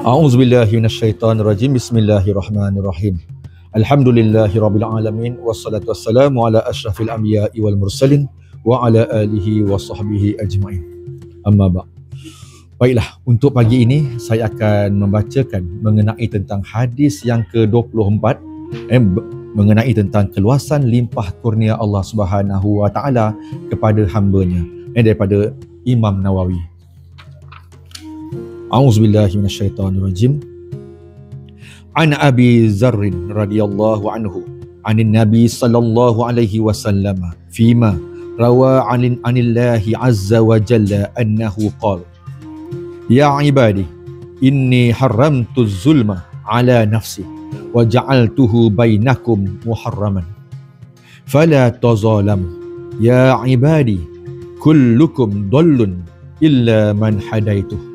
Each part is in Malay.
A'udzubillahi minasyaitonirrajim. Bismillahirrahmanirrahim. Alhamdulillahirabbil alamin wassalatu wassalamu ala asyrafil anbiya'i wal mursalin wa ala alihi wa sahbihi ajmain. Amma ba'. Baiklah, untuk pagi ini saya akan membacakan mengenai tentang hadis yang ke-24 mengenai tentang keluasan limpah kurnia Allah Subhanahu wa taala kepada hamba-Nya daripada Imam Nawawi. A'udzubillahi minasyaitonirrajim. An Abi Dzarr radhiyallahu anhu, anin Nabi sallallahu alaihi wasallam, fima rawa anillahi azza wa jalla annahu qala: Ya ibadi, inni haramtu zulma ala nafsi wa ja'altuhu bainakum muharraman fala tazalamu. Ya ibadi, kullukum dhallun illa man hadaituh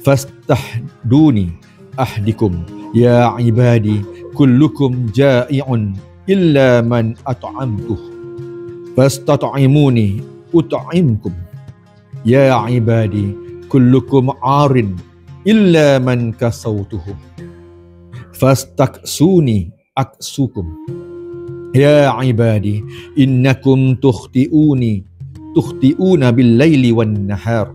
fastahduni ahdikum. Ya ibadi, kullukum ja'i'un illa man at'amtuh fastat'imuni ut'imkum. Ya ibadi, kullukum 'arin illa man kasautuhu fastaksuni aksukum. Ya ibadi, innakum tukhti'una bil laili wan nahar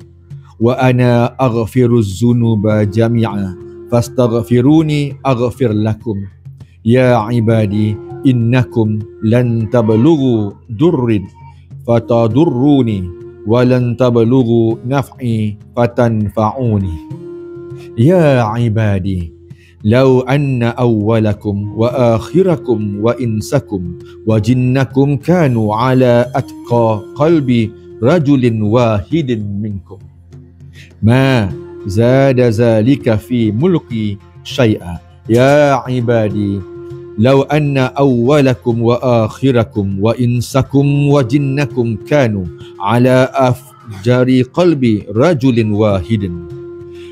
wa ana aghfiruz dzunuba jami'a fastaghfiruni aghfir lakum. Ya ibadi, innakum lan tablughu durrin fatadurruni wa lan tablughu naf'i fatanfa'uni. Ya ibadi, law anna awwalakum wa akhirakum wa insakum wa jinnakum kanu ala atqa qalbi rajulin wahidin minkum ma zada zalika fi mulki syai'a. Ya ibadi, law anna awwalakum wa akhirakum wa insakum wa jinnakum kanu ala afjari qalbi rajulin wahidin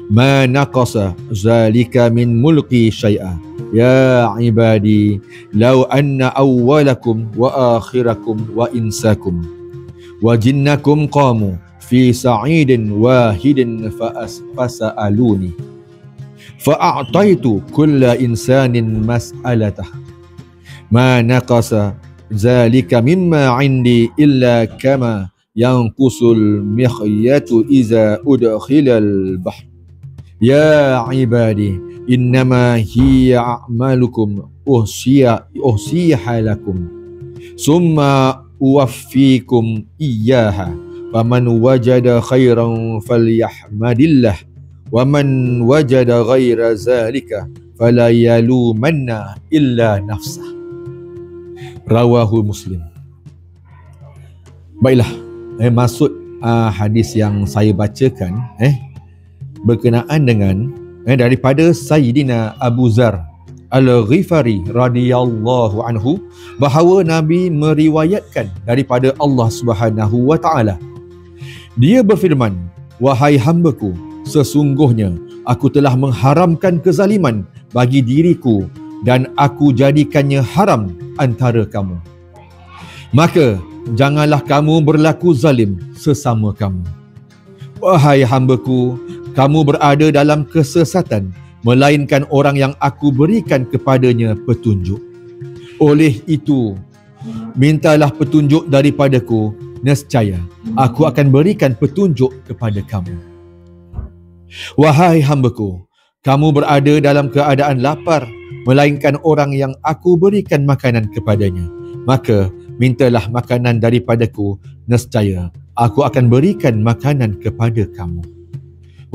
ma naqasa zalika min mulki syai'a. Ya ibadi, law anna awwalakum wa akhirakum wa insakum wa jinnakum qamu fi sa'idin wahidin fasa'aluni fa'a'taitu kulla insanin mas'alatah ma naqasa zalika mimma 'indi illa kama yanqusul mikhyatu iza udkhilal bahr. Ya ibadi, innama hiya a'malukum uhsiha lakum summa uwaffikum iyyaha faman wajada khairan falyahmadillah wa man wajada ghaira zalika fala yalumanna illa nafsah. Rawahu Muslim. Baiklah, maksud hadis yang saya bacakan berkenaan dengan daripada Sayyidina Abu Dzarr Al-Ghifari radhiyallahu anhu, bahawa Nabi meriwayatkan daripada Allah Subhanahu wa taala. Dia berfirman, wahai hambaku, sesungguhnya aku telah mengharamkan kezaliman bagi diriku dan aku jadikannya haram antara kamu. Maka janganlah kamu berlaku zalim sesama kamu. Wahai hambaku, kamu berada dalam kesesatan, melainkan orang yang aku berikan kepadanya petunjuk. Oleh itu, mintalah petunjuk daripadaku, nescaya aku akan berikan petunjuk kepada kamu. Wahai hambaku, kamu berada dalam keadaan lapar, melainkan orang yang aku berikan makanan kepadanya. Maka mintalah makanan daripadaku, nescaya aku akan berikan makanan kepada kamu.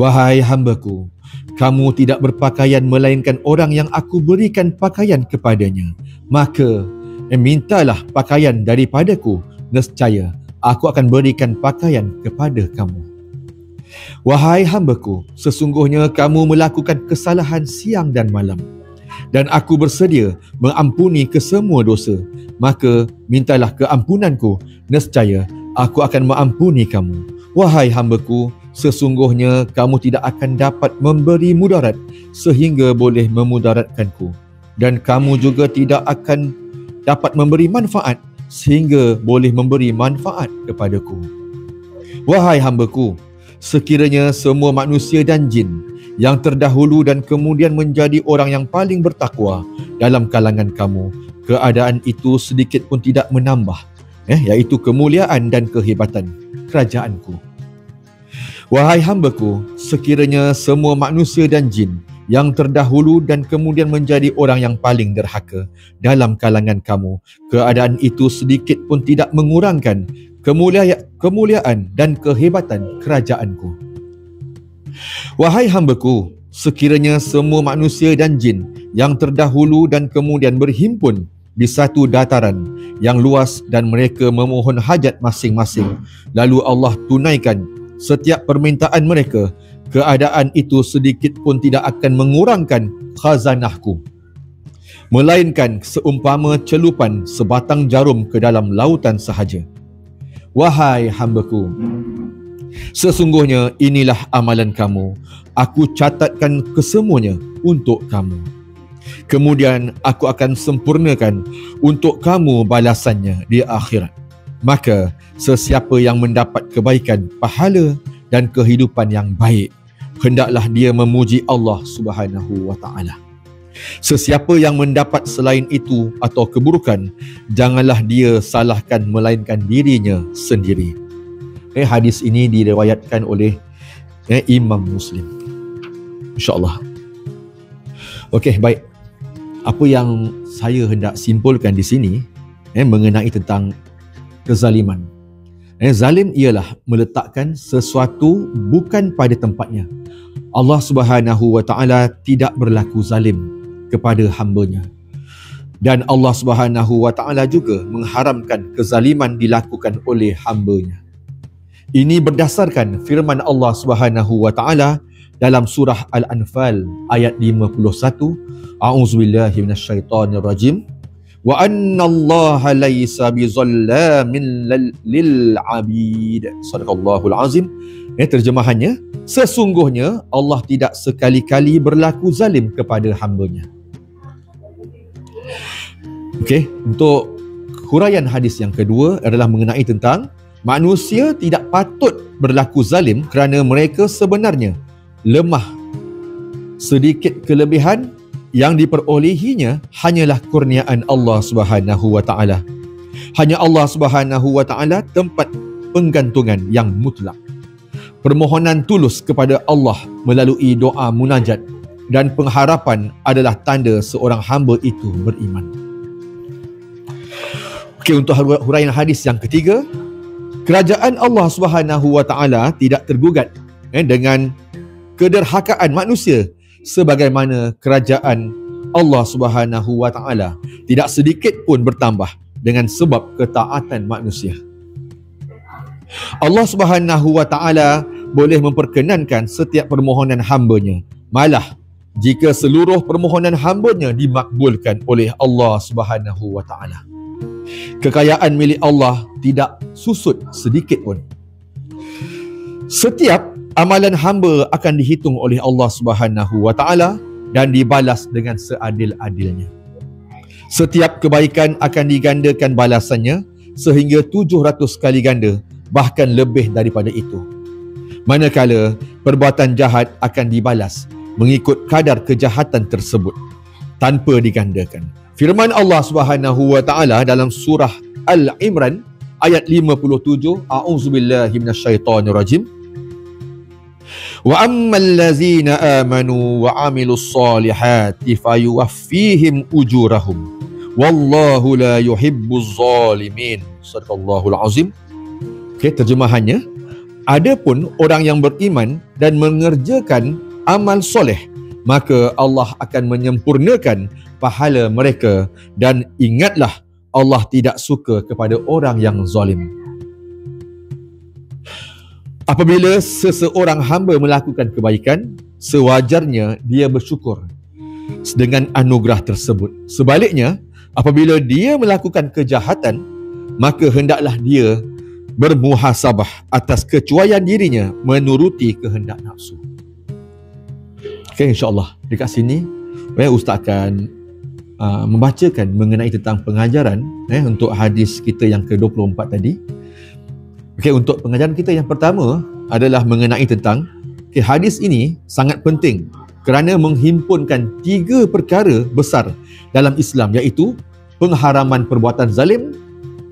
Wahai hambaku, kamu tidak berpakaian melainkan orang yang aku berikan pakaian kepadanya. Maka mintalah pakaian daripadaku, nescaya aku akan berikan pakaian kepada kamu. Wahai hambaku, sesungguhnya kamu melakukan kesalahan siang dan malam, dan aku bersedia mengampuni kesemua dosa. Maka mintalah keampunanku, nescaya aku akan mengampuni kamu. Wahai hambaku, sesungguhnya kamu tidak akan dapat memberi mudarat sehingga boleh memudaratkanku, dan kamu juga tidak akan dapat memberi manfaat sehingga boleh memberi manfaat kepadaku. Wahai hambaku, sekiranya semua manusia dan jin yang terdahulu dan kemudian menjadi orang yang paling bertakwa dalam kalangan kamu, keadaan itu sedikit pun tidak menambah, iaitu kemuliaan dan kehebatan kerajaanku. Wahai hamba-Ku, sekiranya semua manusia dan jin yang terdahulu dan kemudian menjadi orang yang paling derhaka dalam kalangan kamu, keadaan itu sedikit pun tidak mengurangkan kemuliaan dan kehebatan kerajaanku. Wahai hamba-Ku, sekiranya semua manusia dan jin yang terdahulu dan kemudian berhimpun di satu dataran yang luas dan mereka memohon hajat masing-masing, lalu Allah tunaikan setiap permintaan mereka, keadaan itu sedikit pun tidak akan mengurangkan khazanahku, melainkan seumpama celupan sebatang jarum ke dalam lautan sahaja. Wahai hamba-Ku, sesungguhnya inilah amalan kamu, aku catatkan kesemuanya untuk kamu. Kemudian aku akan sempurnakan untuk kamu balasannya di akhirat. Maka sesiapa yang mendapat kebaikan, pahala dan kehidupan yang baik, hendaklah dia memuji Allah Subhanahu wa taala. Sesiapa yang mendapat selain itu atau keburukan, janganlah dia salahkan melainkan dirinya sendiri. Hadis ini diriwayatkan oleh Imam Muslim. InsyaAllah. Okey, baik. Apa yang saya hendak simpulkan di sini mengenai tentang kezaliman. Zalim ialah meletakkan sesuatu bukan pada tempatnya. Allah Subhanahu wa taala tidak berlaku zalim kepada hamba-Nya. Dan Allah Subhanahu wa taala juga mengharamkan kezaliman dilakukan oleh hamba-Nya. Ini berdasarkan firman Allah Subhanahu wa taala dalam surah Al-Anfal ayat 51, A'udzubillahi minasyaitonirrajim. Wa annallaha laysa bizallamin lil abid. Sadaqallahul azim. Terjemahannya, sesungguhnya Allah tidak sekali-kali berlaku zalim kepada hamba-Nya. Okey, untuk huraian hadis yang kedua adalah mengenai tentang manusia tidak patut berlaku zalim kerana mereka sebenarnya lemah. Sedikit kelebihan yang diperolehinya hanyalah kurniaan Allah Subhanahu wa taala. Hanya Allah Subhanahu wa taala tempat penggantungan yang mutlak. Permohonan tulus kepada Allah melalui doa munajat dan pengharapan adalah tanda seorang hamba itu beriman. Okey, untuk huraian hadis yang ketiga, kerajaan Allah Subhanahu wa taala tidak tergugat dengan kederhakaan manusia, sebagaimana kerajaan Allah Subhanahu wa taala tidak sedikit pun bertambah dengan sebab ketaatan manusia. Allah Subhanahu wa taala boleh memperkenankan setiap permohonan hamba-Nya. Malah jika seluruh permohonan hamba-Nya dimakbulkan oleh Allah Subhanahu wa taala. Kekayaan milik Allah tidak susut sedikit pun. Setiap amalan hamba akan dihitung oleh Allah Subhanahu wa taala dan dibalas dengan seadil-adilnya. Setiap kebaikan akan digandakan balasannya sehingga 700 kali ganda, bahkan lebih daripada itu. Manakala perbuatan jahat akan dibalas mengikut kadar kejahatan tersebut tanpa digandakan. Firman Allah Subhanahu wa taala dalam surah Al-Imran ayat 57, A'udzubillahi minasyaitonirrajim. Wa ammal ladzina amanu wa amilus solihati fayuwaffihim ujurahum wallahu la yuhibbuz zalimin. Sadaqallahul azim. Okey, terjemahannya, adapun orang yang beriman dan mengerjakan amal soleh, maka Allah akan menyempurnakan pahala mereka, dan ingatlah Allah tidak suka kepada orang yang zalim. Apabila seseorang hamba melakukan kebaikan, sewajarnya dia bersyukur dengan anugerah tersebut. Sebaliknya, apabila dia melakukan kejahatan, maka hendaklah dia bermuhasabah atas kecuaian dirinya menuruti kehendak nafsu. Okay, insyaAllah dekat sini Ustaz akan membacakan mengenai tentang pengajaran untuk hadis kita yang ke-24 tadi. Okey, untuk pengajaran kita yang pertama, adalah mengenai tentang hadis ini sangat penting kerana menghimpunkan 3 perkara besar dalam Islam, iaitu pengharaman perbuatan zalim,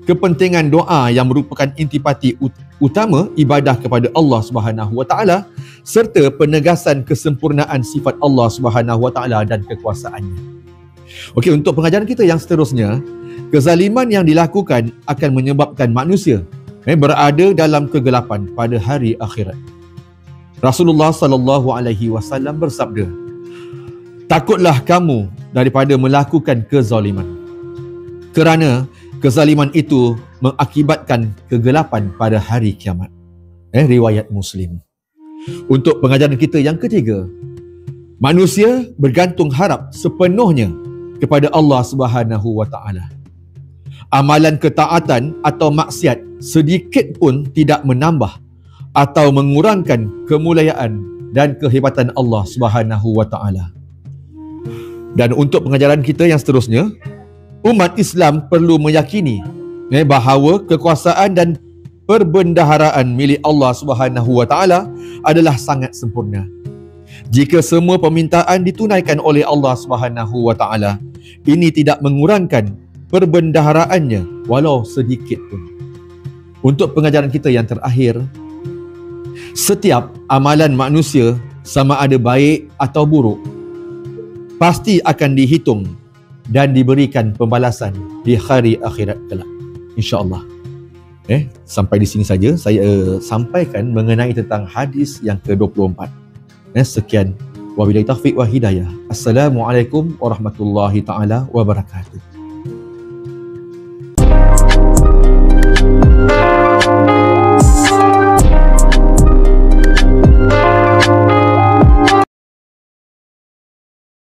kepentingan doa yang merupakan intipati utama ibadah kepada Allah Subhanahu Wa Taala, serta penegasan kesempurnaan sifat Allah Subhanahu Wa Taala dan kekuasaannya. Okey, untuk pengajaran kita yang seterusnya, kezaliman yang dilakukan akan menyebabkan manusia berada dalam kegelapan pada hari akhirat. Rasulullah sallallahu alaihi wasallam bersabda, "Takutlah kamu daripada melakukan kezaliman, kerana kezaliman itu mengakibatkan kegelapan pada hari kiamat." Riwayat Muslim. Untuk pengajaran kita yang ketiga, manusia bergantung harap sepenuhnya kepada Allah Subhanahu wa taala. Amalan ketaatan atau maksiat sedikit pun tidak menambah atau mengurangkan kemuliaan dan kehebatan Allah Subhanahu wa taala. Dan untuk pengajaran kita yang seterusnya, umat Islam perlu meyakini bahawa kekuasaan dan perbendaharaan milik Allah Subhanahu wa taala adalah sangat sempurna. Jika semua permintaan ditunaikan oleh Allah Subhanahu wa taala, ini tidak mengurangkan perbendaharaannya walau sedikit pun. Untuk pengajaran kita yang terakhir, setiap amalan manusia, sama ada baik atau buruk, pasti akan dihitung dan diberikan pembalasan di hari akhirat kelak, insya-Allah. Sampai di sini saja saya sampaikan mengenai tentang hadis yang ke-24. Sekian, wabillahi taufiq wa hidayah. Assalamualaikum warahmatullahi taala wabarakatuh.